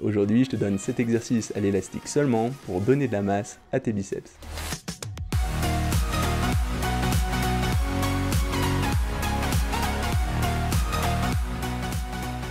Aujourd'hui, je te donne 7 exercices à l'élastique seulement pour donner de la masse à tes biceps.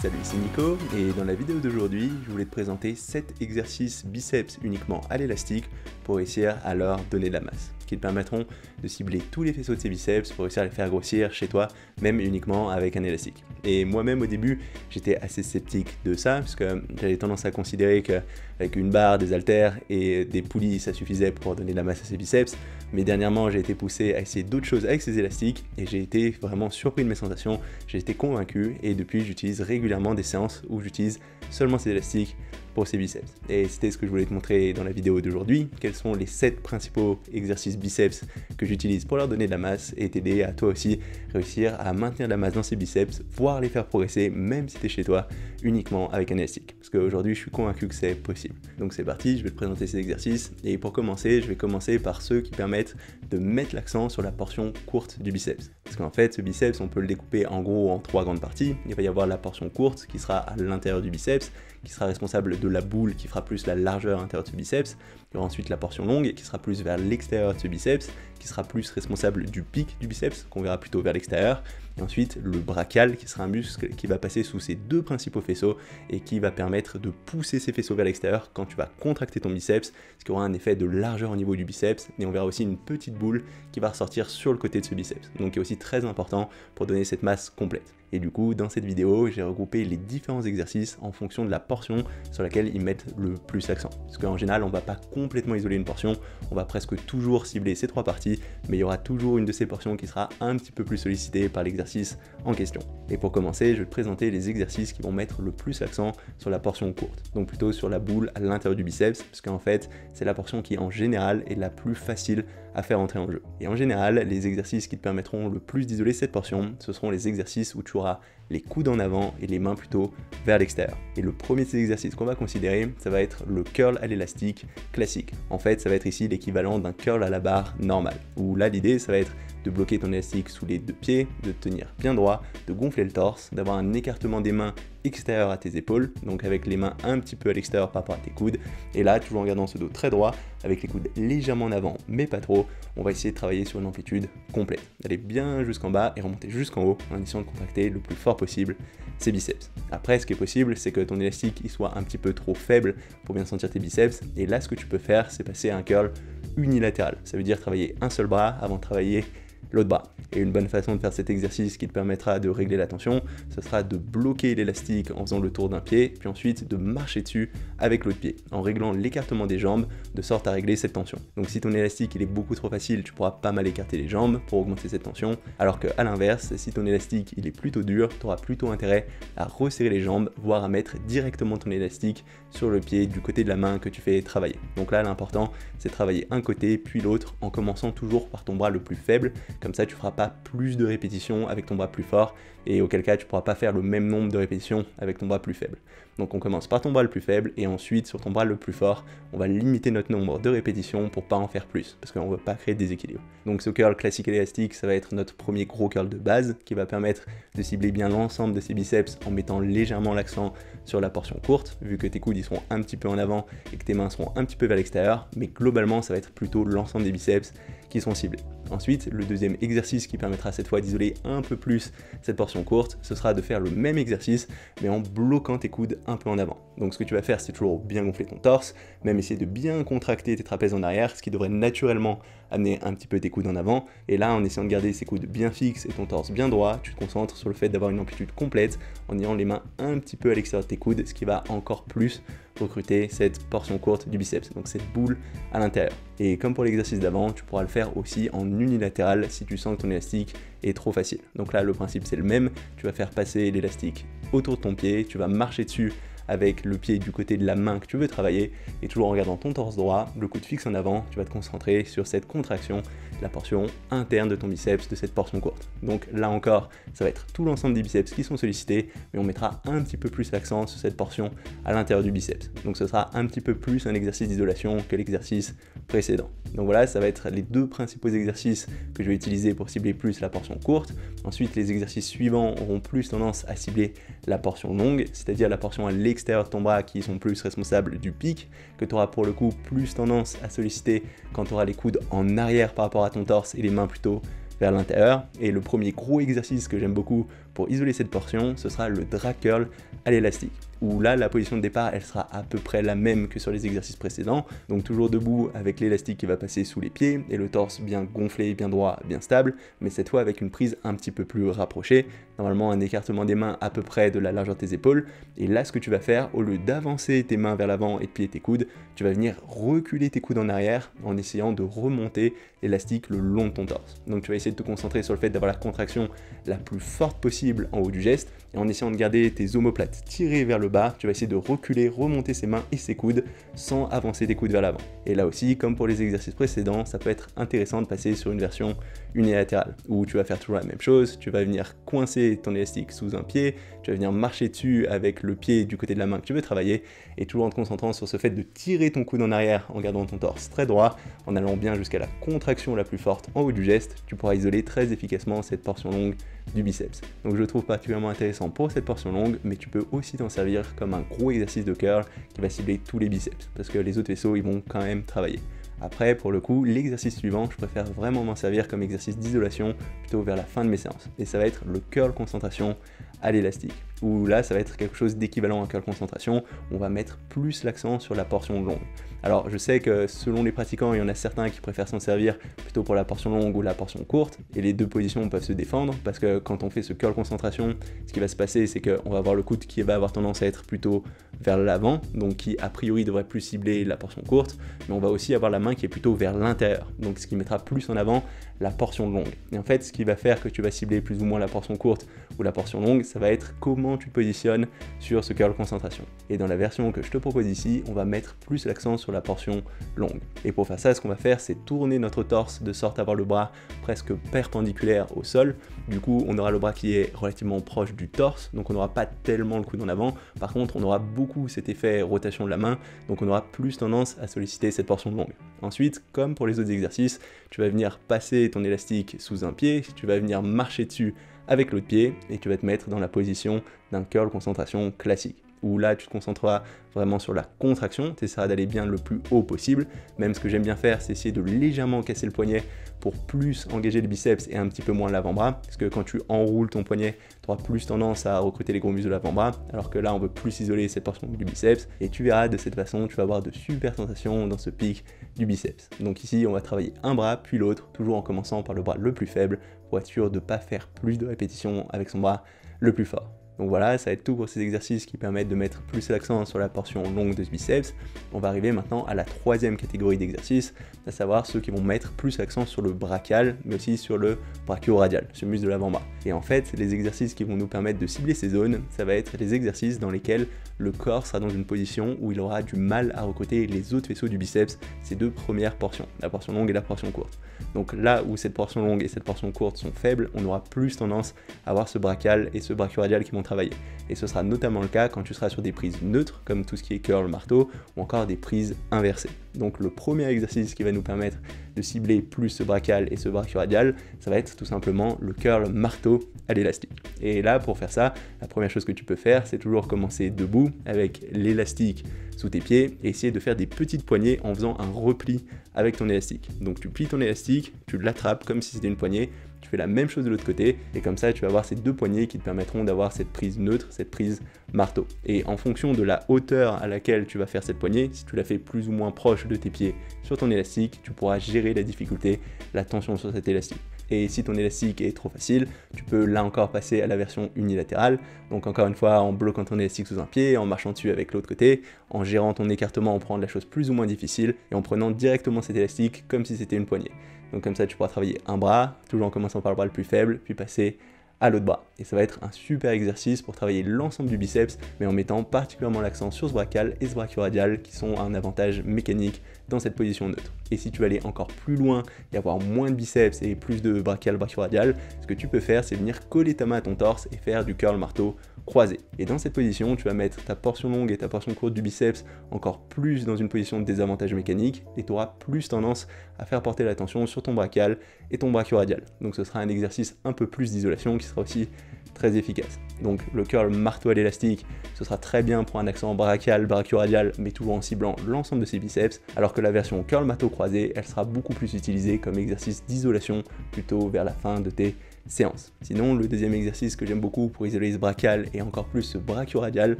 Salut, c'est Nico et dans la vidéo d'aujourd'hui, je voulais te présenter 7 exercices biceps uniquement à l'élastique pour réussir à leur donner de la masse, qui te permettront de cibler tous les faisceaux de tes biceps pour réussir à les faire grossir chez toi, même uniquement avec un élastique. Et moi-même au début, j'étais assez sceptique de ça, parce que j'avais tendance à considérer qu'avec une barre, des haltères et des poulies, ça suffisait pour donner de la masse à ses biceps. Mais dernièrement, j'ai été poussé à essayer d'autres choses avec ces élastiques et j'ai été vraiment surpris de mes sensations, j'ai été convaincu et depuis j'utilise régulièrement des séances où j'utilise seulement ces élastiques pour ces biceps. Et c'était ce que je voulais te montrer dans la vidéo d'aujourd'hui, quels sont les 7 principaux exercices biceps que j'utilise pour leur donner de la masse et t'aider à toi aussi réussir à maintenir de la masse dans ces biceps, voire les faire progresser même si tu es chez toi uniquement avec un élastique. Parce qu'aujourd'hui je suis convaincu que c'est possible. Donc c'est parti, je vais te présenter ces exercices et pour commencer, je vais commencer par ceux qui permettent de mettre l'accent sur la portion courte du biceps. Parce qu'en fait ce biceps on peut le découper en gros en 3 grandes parties. Il va y avoir la portion courte qui sera à l'intérieur du biceps, qui sera responsable de la boule qui fera plus la largeur intérieure de ce biceps. Il y aura ensuite la portion longue qui sera plus vers l'extérieur de ce biceps, qui sera plus responsable du pic du biceps, qu'on verra plutôt vers l'extérieur. Et ensuite le brachial qui sera un muscle qui va passer sous ces deux principaux faisceaux et qui va permettre de pousser ces faisceaux vers l'extérieur quand tu vas contracter ton biceps, ce qui aura un effet de largeur au niveau du biceps. Et on verra aussi une petite boule qui va ressortir sur le côté de ce biceps, donc qui est aussi très important pour donner cette masse complète. Et du coup, dans cette vidéo, j'ai regroupé les différents exercices en fonction de la portion sur laquelle ils mettent le plus l'accent. Parce qu'en général, on ne va pas complètement isoler une portion, on va presque toujours cibler ces 3 parties, mais il y aura toujours une de ces portions qui sera un petit peu plus sollicitée par l'exercice en question. Et pour commencer, je vais te présenter les exercices qui vont mettre le plus l'accent sur la portion courte, donc plutôt sur la boule à l'intérieur du biceps, parce qu'en fait, c'est la portion qui en général est la plus facile à faire entrer en jeu. Et en général, les exercices qui te permettront le plus d'isoler cette portion, ce seront les exercices où tu auras les coudes en avant et les mains plutôt vers l'extérieur. Et le premier de ces exercices qu'on va considérer, ça va être le curl à l'élastique classique. En fait, ça va être ici l'équivalent d'un curl à la barre normal, où là l'idée, ça va être de bloquer ton élastique sous les 2 pieds, de te tenir bien droit, de gonfler le torse, d'avoir un écartement des mains extérieur à tes épaules, donc avec les mains un petit peu à l'extérieur par rapport à tes coudes, et là toujours en gardant ce dos très droit, avec les coudes légèrement en avant, mais pas trop, on va essayer de travailler sur une amplitude complète, d'aller bien jusqu'en bas et remonter jusqu'en haut, en essayant de contracter le plus fort possible ses biceps. Après, ce qui est possible, c'est que ton élastique il soit un petit peu trop faible pour bien sentir tes biceps, et là ce que tu peux faire, c'est passer à un curl unilatéral, ça veut dire travailler un seul bras avant de travailler l'autre bras. Et une bonne façon de faire cet exercice qui te permettra de régler la tension, ce sera de bloquer l'élastique en faisant le tour d'un pied, puis ensuite de marcher dessus avec l'autre pied, en réglant l'écartement des jambes, de sorte à régler cette tension. Donc si ton élastique il est beaucoup trop facile, tu pourras pas mal écarter les jambes pour augmenter cette tension, alors qu'à l'inverse, si ton élastique il est plutôt dur, tu auras plutôt intérêt à resserrer les jambes, voire à mettre directement ton élastique sur le pied du côté de la main que tu fais travailler. Donc là l'important c'est de travailler un côté puis l'autre en commençant toujours par ton bras le plus faible, comme ça tu feras pas plus de répétitions avec ton bras plus fort et auquel cas tu pourras pas faire le même nombre de répétitions avec ton bras plus faible. Donc on commence par ton bras le plus faible et ensuite sur ton bras le plus fort, on va limiter notre nombre de répétitions pour pas en faire plus parce qu'on veut pas créer de déséquilibre. Donc ce curl classique élastique, ça va être notre premier gros curl de base qui va permettre de cibler bien l'ensemble de ses biceps en mettant légèrement l'accent sur la portion courte, vu que tes coudes ils seront un petit peu en avant et que tes mains seront un petit peu vers l'extérieur, mais globalement ça va être plutôt l'ensemble des biceps qui sont ciblés. Ensuite, le deuxième exercice qui permettra cette fois d'isoler un peu plus cette portion courte, ce sera de faire le même exercice mais en bloquant tes coudes un peu en avant. Donc ce que tu vas faire, c'est toujours bien gonfler ton torse, même essayer de bien contracter tes trapèzes en arrière, ce qui devrait naturellement amener un petit peu tes coudes en avant. Et là, en essayant de garder ces coudes bien fixes et ton torse bien droit, tu te concentres sur le fait d'avoir une amplitude complète en ayant les mains un petit peu à l'extérieur de tes coudes, ce qui va encore plus recruter cette portion courte du biceps, donc cette boule à l'intérieur. Et comme pour l'exercice d'avant, tu pourras le faire aussi en unilatéral si tu sens que ton élastique est trop facile. Donc là, le principe c'est le même, tu vas faire passer l'élastique autour de ton pied, tu vas marcher dessus avec le pied du côté de la main que tu veux travailler et toujours en regardant ton torse droit, le coude fixe en avant, tu vas te concentrer sur cette contraction, la portion interne de ton biceps, de cette portion courte. Donc là encore, ça va être tout l'ensemble des biceps qui sont sollicités, mais on mettra un petit peu plus l'accent sur cette portion à l'intérieur du biceps. Donc ce sera un petit peu plus un exercice d'isolation que l'exercice précédent. Donc voilà, ça va être les deux principaux exercices que je vais utiliser pour cibler plus la portion courte. Ensuite, les exercices suivants auront plus tendance à cibler la portion longue, c'est-à-dire la portion à l'extérieur de ton bras qui sont plus responsables du pic, que tu auras pour le coup plus tendance à solliciter quand tu auras les coudes en arrière par rapport à ton torse et les mains plutôt vers l'intérieur. Et le premier gros exercice que j'aime beaucoup pour isoler cette portion, ce sera le drag curl à l'élastique, où là la position de départ elle sera à peu près la même que sur les exercices précédents, donc toujours debout avec l'élastique qui va passer sous les pieds et le torse bien gonflé, bien droit, bien stable, mais cette fois avec une prise un petit peu plus rapprochée, normalement un écartement des mains à peu près de la largeur de tes épaules. Et là ce que tu vas faire, au lieu d'avancer tes mains vers l'avant et de plier tes coudes, tu vas venir reculer tes coudes en arrière en essayant de remonter l'élastique le long de ton torse. Donc tu vas essayer de te concentrer sur le fait d'avoir la contraction la plus forte possible en haut du geste, et en essayant de garder tes omoplates tirées vers le bas, tu vas essayer de reculer, remonter ses mains et ses coudes sans avancer tes coudes vers l'avant. Et là aussi, comme pour les exercices précédents, ça peut être intéressant de passer sur une version unilatérale, où tu vas faire toujours la même chose, tu vas venir coincer ton élastique sous un pied, tu vas venir marcher dessus avec le pied du côté de la main que tu veux travailler, et toujours en te concentrant sur ce fait de tirer ton coude en arrière en gardant ton torse très droit, en allant bien jusqu'à la contraction la plus forte en haut du geste, tu pourras isoler très efficacement cette portion longue du biceps. Donc je le trouve particulièrement intéressant pour cette portion longue, mais tu peux aussi t'en servir comme un gros exercice de curl qui va cibler tous les biceps, parce que les autres vaisseaux ils vont quand même travailler. Après, pour le coup, l'exercice suivant, je préfère vraiment m'en servir comme exercice d'isolation plutôt vers la fin de mes séances. Et ça va être le curl concentration à l'élastique, où là, ça va être quelque chose d'équivalent à un curl concentration. On va mettre plus l'accent sur la portion longue. Alors, je sais que selon les pratiquants, il y en a certains qui préfèrent s'en servir plutôt pour la portion longue ou la portion courte, et les deux positions peuvent se défendre, parce que quand on fait ce curl concentration, ce qui va se passer, c'est qu'on va avoir le coude qui va avoir tendance à être plutôt vers l'avant, donc qui a priori devrait plus cibler la portion courte, mais on va aussi avoir la main qui est plutôt vers l'intérieur, donc ce qui mettra plus en avant la portion longue. Et en fait, ce qui va faire que tu vas cibler plus ou moins la portion courte ou la portion longue, ça va être comment tu te positionnes sur ce curl concentration. Et dans la version que je te propose ici, on va mettre plus l'accent sur la portion longue. Et pour faire ça, ce qu'on va faire, c'est tourner notre torse de sorte à avoir le bras presque perpendiculaire au sol. Du coup, on aura le bras qui est relativement proche du torse, donc on n'aura pas tellement le coude en avant. Par contre, on aura beaucoup cet effet rotation de la main, donc on aura plus tendance à solliciter cette portion longue. Ensuite, comme pour les autres exercices, tu vas venir passer ton élastique sous un pied, tu vas venir marcher dessus avec l'autre pied et tu vas te mettre dans la position d'un curl concentration classique, où là tu te concentreras vraiment sur la contraction, tu essaieras d'aller bien le plus haut possible. Même ce que j'aime bien faire, c'est essayer de légèrement casser le poignet pour plus engager les biceps et un petit peu moins l'avant-bras, parce que quand tu enroules ton poignet, tu auras plus tendance à recruter les gros muscles de l'avant-bras, alors que là on veut plus isoler cette portion du biceps, et tu verras de cette façon, tu vas avoir de super sensations dans ce pic du biceps. Donc ici on va travailler un bras puis l'autre, toujours en commençant par le bras le plus faible, pour être sûr de ne pas faire plus de répétitions avec son bras le plus fort. Donc voilà, ça va être tout pour ces exercices qui permettent de mettre plus l'accent sur la portion longue de ce biceps. On va arriver maintenant à la troisième catégorie d'exercices, à savoir ceux qui vont mettre plus l'accent sur le brachial, mais aussi sur le brachioradial, ce muscle de l'avant-bras. Et en fait, les exercices qui vont nous permettre de cibler ces zones, ça va être les exercices dans lesquels le corps sera dans une position où il aura du mal à recruter les autres vaisseaux du biceps, ces deux premières portions, la portion longue et la portion courte. Donc là où cette portion longue et cette portion courte sont faibles, on aura plus tendance à avoir ce brachial et ce brachioradial qui vont travailler. Et ce sera notamment le cas quand tu seras sur des prises neutres, comme tout ce qui est curl, marteau, ou encore des prises inversées. Donc le premier exercice qui va nous permettre de cibler plus ce brachial et ce brachioradial, ça va être tout simplement le curl marteau à l'élastique. Et là, pour faire ça, la première chose que tu peux faire, c'est toujours commencer debout avec l'élastique sous tes pieds et essayer de faire des petites poignées en faisant un repli avec ton élastique. Donc tu plies ton élastique, tu l'attrapes comme si c'était une poignée, tu fais la même chose de l'autre côté et comme ça tu vas avoir ces deux poignées qui te permettront d'avoir cette prise neutre, cette prise marteau. Et en fonction de la hauteur à laquelle tu vas faire cette poignée, si tu la fais plus ou moins proche de tes pieds sur ton élastique, tu pourras gérer la difficulté, la tension sur cet élastique. Et si ton élastique est trop facile, tu peux là encore passer à la version unilatérale. Donc encore une fois, en bloquant ton élastique sous un pied, en marchant dessus avec l'autre côté, en gérant ton écartement, en prenant la chose plus ou moins difficile et en prenant directement cet élastique comme si c'était une poignée. Donc comme ça, tu pourras travailler un bras, toujours en commençant par le bras le plus faible, puis passer à l'autre bras. Et ça va être un super exercice pour travailler l'ensemble du biceps, mais en mettant particulièrement l'accent sur ce brachial et ce brachioradial qui sont un avantage mécanique dans cette position neutre. Et si tu veux aller encore plus loin et avoir moins de biceps et plus de brachioradial, ce que tu peux faire, c'est venir coller ta main à ton torse et faire du curl marteau croisé. Et dans cette position, tu vas mettre ta portion longue et ta portion courte du biceps encore plus dans une position de désavantage mécanique et tu auras plus tendance à faire porter l'attention sur ton brachial et ton brachioradial. Donc ce sera un exercice un peu plus d'isolation qui sera aussi très efficace. Donc le curl marteau à l'élastique, ce sera très bien pour un accent brachial, brachioradial, mais toujours en ciblant l'ensemble de ses biceps, alors que la version curl marteau croisé, elle sera beaucoup plus utilisée comme exercice d'isolation plutôt vers la fin de tes séances. Sinon, le deuxième exercice que j'aime beaucoup pour isoler ce brachial et encore plus ce brachioradial,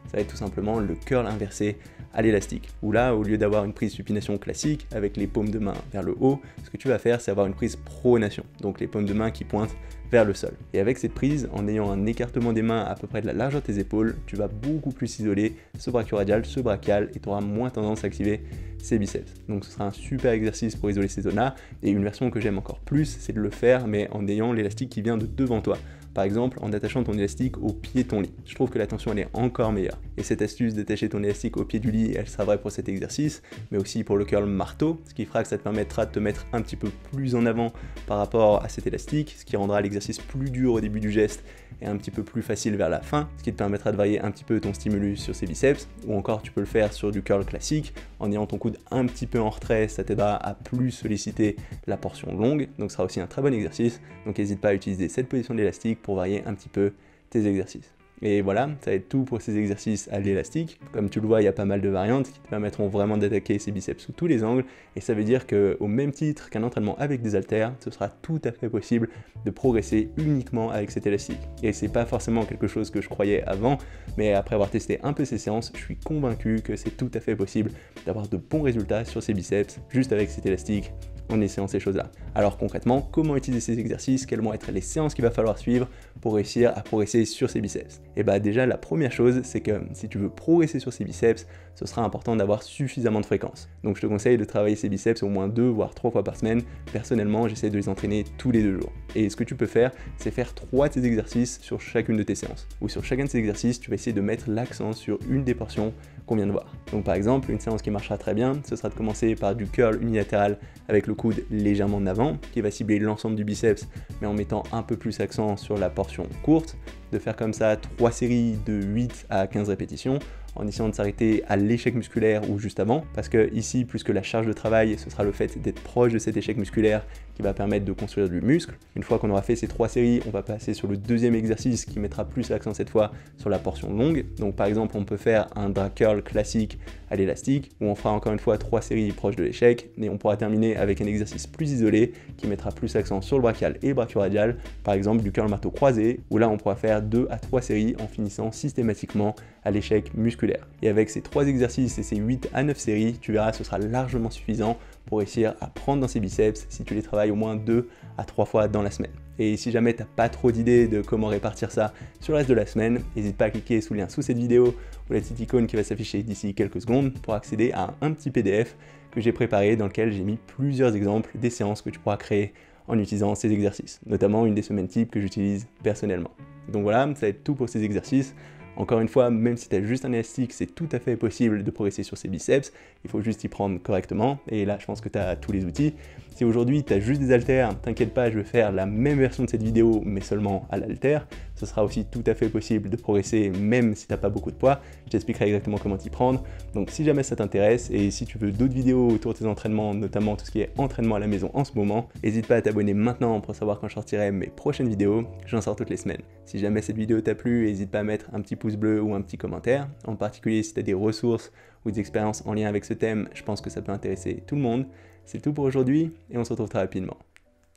ça va être tout simplement le curl inversé à l'élastique, où là, au lieu d'avoir une prise supination classique avec les paumes de main vers le haut, ce que tu vas faire, c'est avoir une prise pronation, donc les paumes de main qui pointent vers le sol. Et avec cette prise, en ayant un écartement des mains à peu près de la largeur de tes épaules, tu vas beaucoup plus isoler ce brachioradial, ce brachial, et tu auras moins tendance à activer ses biceps. Donc ce sera un super exercice pour isoler ces zones-là, et une version que j'aime encore plus, c'est de le faire, mais en ayant l'élastique qui vient de devant toi. Par exemple, en attachant ton élastique au pied de ton lit. Je trouve que la tension elle est encore meilleure. Et cette astuce d'attacher ton élastique au pied du lit, elle sera vraie pour cet exercice, mais aussi pour le curl marteau, ce qui fera que ça te permettra de te mettre un petit peu plus en avant par rapport à cet élastique, ce qui rendra l'exercice plus dur au début du geste et un petit peu plus facile vers la fin, ce qui te permettra de varier un petit peu ton stimulus sur ses biceps, ou encore tu peux le faire sur du curl classique, en ayant ton coude un petit peu en retrait, ça t'aidera à plus solliciter la portion longue, donc ce sera aussi un très bon exercice, donc n'hésite pas à utiliser cette position de l'élastique pour varier un petit peu tes exercices. Et voilà, ça va être tout pour ces exercices à l'élastique. Comme tu le vois, il y a pas mal de variantes qui te permettront vraiment d'attaquer ces biceps sous tous les angles. Et ça veut dire qu'au même titre qu'un entraînement avec des haltères, ce sera tout à fait possible de progresser uniquement avec cet élastique. Et c'est pas forcément quelque chose que je croyais avant, mais après avoir testé un peu ces séances, je suis convaincu que c'est tout à fait possible d'avoir de bons résultats sur ces biceps juste avec cet élastique en essayant ces choses-là. Alors concrètement, comment utiliser ces exercices, quelles vont être les séances qu'il va falloir suivre pour réussir à progresser sur ces biceps? Et bah déjà la première chose, c'est que si tu veux progresser sur ces biceps, ce sera important d'avoir suffisamment de fréquence. Donc je te conseille de travailler ces biceps au moins 2 voire 3 fois par semaine. Personnellement, j'essaie de les entraîner tous les 2 jours. Et ce que tu peux faire, c'est faire 3 de ces exercices sur chacune de tes séances. Ou sur chacun de ces exercices, tu vas essayer de mettre l'accent sur une des portions qu'on vient de voir. Donc par exemple, une séance qui marchera très bien, ce sera de commencer par du curl unilatéral avec le coude légèrement en avant, qui va cibler l'ensemble du biceps, mais en mettant un peu plus accent sur la portion courte, de faire comme ça 3 séries de 8 à 15 répétitions, en essayant de s'arrêter à l'échec musculaire ou juste avant, parce que ici, plus que la charge de travail, ce sera le fait d'être proche de cet échec musculaire qui va permettre de construire du muscle. Une fois qu'on aura fait ces 3 séries, on va passer sur le deuxième exercice qui mettra plus l'accent cette fois sur la portion longue. Donc par exemple, on peut faire un drag curl classique à l'élastique, où on fera encore une fois 3 séries proches de l'échec, et on pourra terminer avec un exercice plus isolé qui mettra plus l'accent sur le brachial et le brachioradial, par exemple du curl marteau croisé, où là on pourra faire 2 à 3 séries en finissant systématiquement à l'échec musculaire. Et avec ces 3 exercices et ces 8 à 9 séries, tu verras, ce sera largement suffisant pour réussir à prendre dans ces biceps si tu les travailles au moins 2 à 3 fois dans la semaine. Et si jamais tu n'as pas trop d'idées de comment répartir ça sur le reste de la semaine, n'hésite pas à cliquer sous le lien sous cette vidéo ou la petite icône qui va s'afficher d'ici quelques secondes pour accéder à un petit PDF que j'ai préparé dans lequel j'ai mis plusieurs exemples des séances que tu pourras créer en utilisant ces exercices, notamment une des semaines types que j'utilise personnellement. Donc voilà, ça va être tout pour ces exercices. Encore une fois, même si tu as juste un élastique, c'est tout à fait possible de progresser sur ces biceps. Il faut juste y prendre correctement. Et là, je pense que tu as tous les outils. Si aujourd'hui, tu as juste des haltères, t'inquiète pas, je vais faire la même version de cette vidéo, mais seulement à l'haltère. Ce sera aussi tout à fait possible de progresser, même si tu n'as pas beaucoup de poids. Je t'expliquerai exactement comment t'y prendre. Donc si jamais ça t'intéresse, et si tu veux d'autres vidéos autour de tes entraînements, notamment tout ce qui est entraînement à la maison en ce moment, n'hésite pas à t'abonner maintenant pour savoir quand je sortirai mes prochaines vidéos. J'en sors toutes les semaines. Si jamais cette vidéo t'a plu, n'hésite pas à mettre un petit pouce bleu ou un petit commentaire. En particulier si tu as des ressources ou des expériences en lien avec ce thème, je pense que ça peut intéresser tout le monde. C'est tout pour aujourd'hui et on se retrouve très rapidement.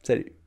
Salut!